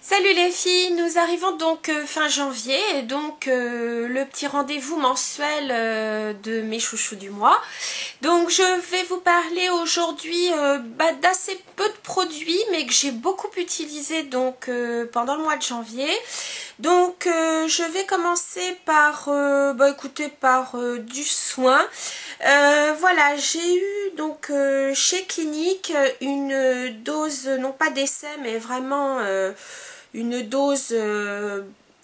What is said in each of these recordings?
Salut les filles, nous arrivons donc fin janvier et donc le petit rendez-vous mensuel de mes chouchous du mois. Donc je vais vous parler aujourd'hui d'assez peu de produits mais que j'ai beaucoup utilisé donc pendant le mois de janvier. Donc je vais commencer par du soin. Voilà, j'ai eu donc chez Clinique une dose, non pas d'essai mais vraiment une dose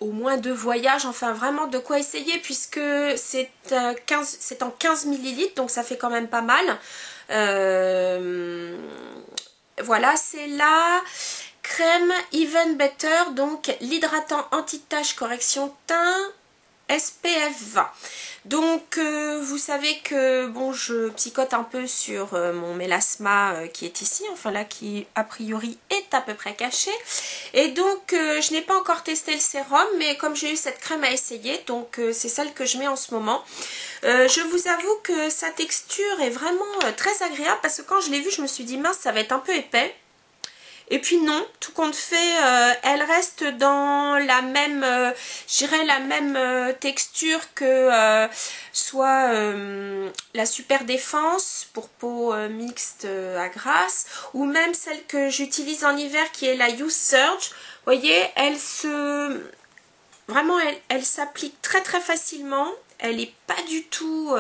au moins de voyage, enfin vraiment de quoi essayer puisque c'est en 15 millilitres donc ça fait quand même pas mal. Voilà, c'est la crème Even Better, donc l'hydratant anti-tache correction teint SPF 20. Donc vous savez que bon, je psychote un peu sur mon mélasma qui est ici, enfin là qui a priori est à peu près caché. Et donc je n'ai pas encore testé le sérum, mais comme j'ai eu cette crème à essayer, donc c'est celle que je mets en ce moment. Je vous avoue que sa texture est vraiment très agréable parce que quand je l'ai vue je me suis dit mince, ça va être un peu épais. Et puis non, tout compte fait, elle reste dans la même, je dirais la même texture que soit la Super Défense pour peau mixte à grasse, ou même celle que j'utilise en hiver qui est la Youth Surge. Vous voyez, vraiment, elle s'applique très très facilement. Elle n'est pas du tout,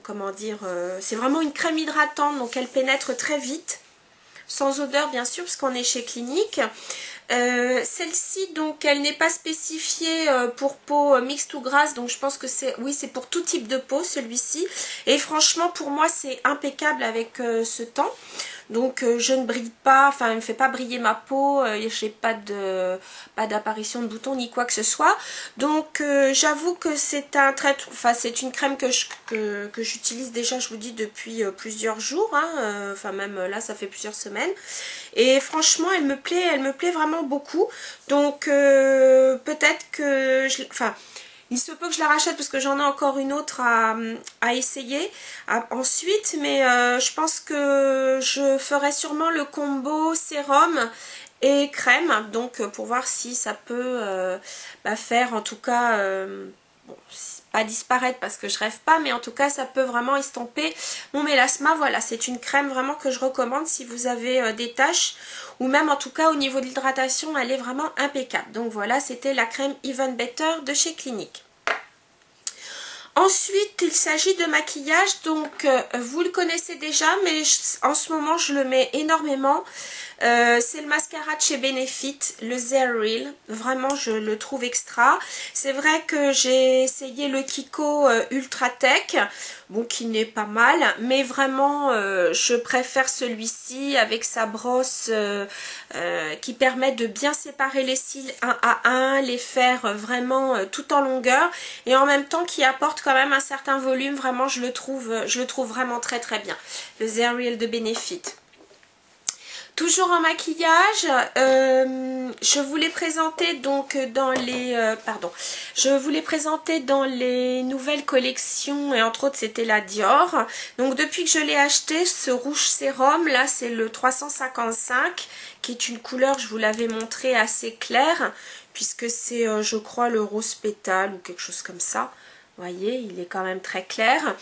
comment dire, c'est vraiment une crème hydratante, donc elle pénètre très vite. Sans odeur bien sûr parce qu'on est chez Clinique. Celle-ci donc elle n'est pas spécifiée pour peau mixte ou grasse, donc je pense que c'est pour tout type de peau celui-ci, et franchement pour moi c'est impeccable avec ce temps. Donc je ne brille pas, enfin elle ne fait pas briller ma peau, j'ai pas d'apparition de boutons ni quoi que ce soit. Donc j'avoue que c'est c'est une crème que j'utilise déjà, je vous dis, depuis plusieurs jours, hein, enfin même là ça fait plusieurs semaines. Et franchement elle me plaît vraiment beaucoup. Donc peut-être que il se peut que je la rachète parce que j'en ai encore une autre à essayer ensuite, mais je pense que je ferai sûrement le combo sérum et crème, donc pour voir si ça peut faire en tout cas, bon, pas disparaître parce que je rêve pas, mais en tout cas ça peut vraiment estomper mon mélasma. Voilà, c'est une crème vraiment que je recommande si vous avez des taches, ou même en tout cas au niveau de l'hydratation elle est vraiment impeccable. Donc voilà, c'était la crème Even Better de chez Clinique. Ensuite, il s'agit de maquillage, donc vous le connaissez déjà, mais en ce moment je le mets énormément. C'est le mascara de chez Benefit, le Zero Real. Vraiment, je le trouve extra. C'est vrai que j'ai essayé le Kiko Ultra Tech, bon, qui n'est pas mal, mais vraiment, je préfère celui-ci avec sa brosse qui permet de bien séparer les cils un à un, les faire vraiment tout en longueur, et en même temps qui apporte quand même un certain volume. Vraiment, je le trouve vraiment très très bien. Le Zero Real de Benefit. Toujours en maquillage, je vous l'ai présenté donc dans les nouvelles collections, et entre autres c'était la Dior. Donc depuis que je l'ai acheté, ce rouge sérum là, c'est le 355, qui est une couleur, je vous l'avais montré, assez claire, puisque c'est je crois le rose pétale ou quelque chose comme ça. Vous voyez, il est quand même très clair.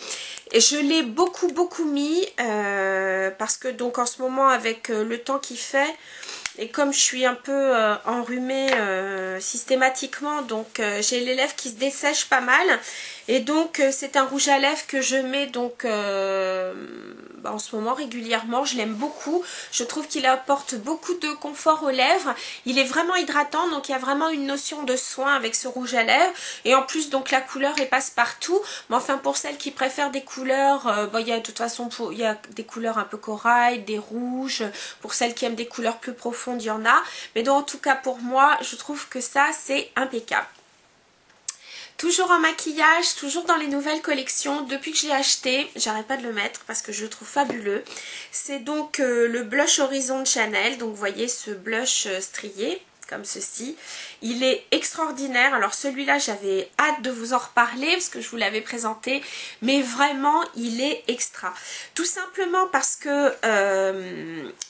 Et je l'ai beaucoup mis parce que donc en ce moment avec le temps qu'il fait, et comme je suis un peu enrhumée systématiquement, donc j'ai les lèvres qui se dessèchent pas mal. Et donc c'est un rouge à lèvres que je mets donc en ce moment régulièrement. Je l'aime beaucoup. Je trouve qu'il apporte beaucoup de confort aux lèvres. Il est vraiment hydratant, donc il y a vraiment une notion de soin avec ce rouge à lèvres. Et en plus donc la couleur elle passe partout. Mais enfin pour celles qui préfèrent des couleurs, il y a de toute façon il y a des couleurs un peu corail, des rouges. Pour celles qui aiment des couleurs plus profondes, il y en a. Mais donc en tout cas pour moi, je trouve que ça c'est impeccable. Toujours en maquillage, toujours dans les nouvelles collections. Depuis que je l'ai acheté, j'arrête pas de le mettre parce que je le trouve fabuleux. C'est donc le blush Horizon de Chanel. Donc vous voyez ce blush strié comme ceci. Il est extraordinaire. Alors celui-là, j'avais hâte de vous en reparler parce que je vous l'avais présenté, mais vraiment, il est extra. Tout simplement parce que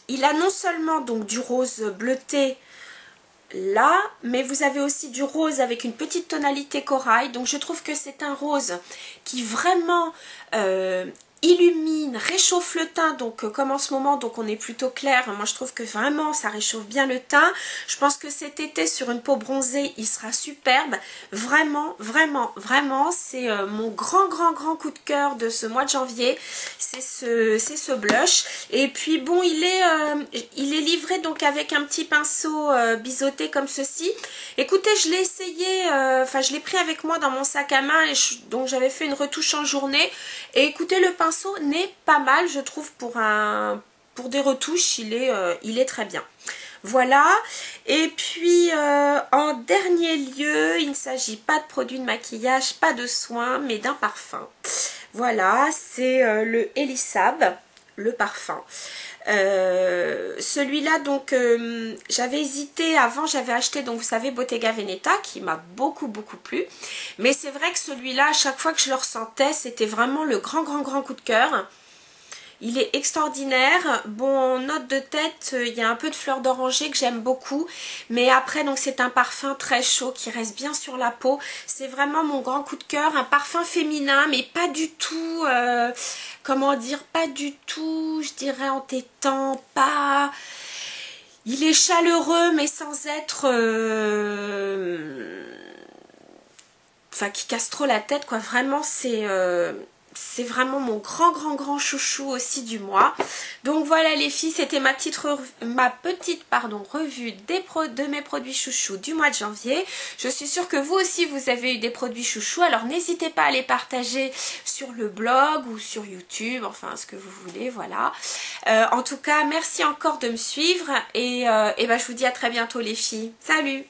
il a non seulement donc du rose bleuté là, mais vous avez aussi du rose avec une petite tonalité corail. Donc je trouve que c'est un rose qui vraiment illumine, réchauffe le teint, donc comme en ce moment donc on est plutôt clair, moi je trouve que vraiment ça réchauffe bien le teint. Je pense que cet été sur une peau bronzée il sera superbe, vraiment c'est mon grand coup de cœur de ce mois de janvier, c'est ce blush. Et puis bon, il est livré donc avec un petit pinceau biseauté comme ceci. Écoutez, je l'ai essayé, enfin je l'ai pris avec moi dans mon sac à main, et donc j'avais fait une retouche en journée, et écoutez, le pinceau n'est pas mal, je trouve, pour des retouches, il est très bien. Voilà. Et puis en dernier lieu, il ne s'agit pas de produits de maquillage, pas de soins, mais d'un parfum. Voilà, c'est le Elisab, le parfum. Celui-là donc j'avais hésité avant, j'avais acheté donc vous savez Bottega Veneta qui m'a beaucoup plu, mais c'est vrai que celui-là à chaque fois que je le ressentais c'était vraiment le grand coup de cœur. Il est extraordinaire. Bon, en note de tête, il y a un peu de fleur d'oranger que j'aime beaucoup. Mais après, donc c'est un parfum très chaud qui reste bien sur la peau. C'est vraiment mon grand coup de cœur. Un parfum féminin, mais pas du tout, comment dire, pas du tout, je dirais entêtant, pas... Il est chaleureux, mais sans être... Enfin, qui casse trop la tête, quoi. Vraiment, c'est vraiment mon grand chouchou aussi du mois. Donc voilà les filles, c'était ma petite revue de mes produits chouchous du mois de janvier. Je suis sûre que vous aussi vous avez eu des produits chouchous, alors n'hésitez pas à les partager sur le blog ou sur YouTube, enfin ce que vous voulez, voilà. En tout cas, merci encore de me suivre, et ben, je vous dis à très bientôt les filles. Salut!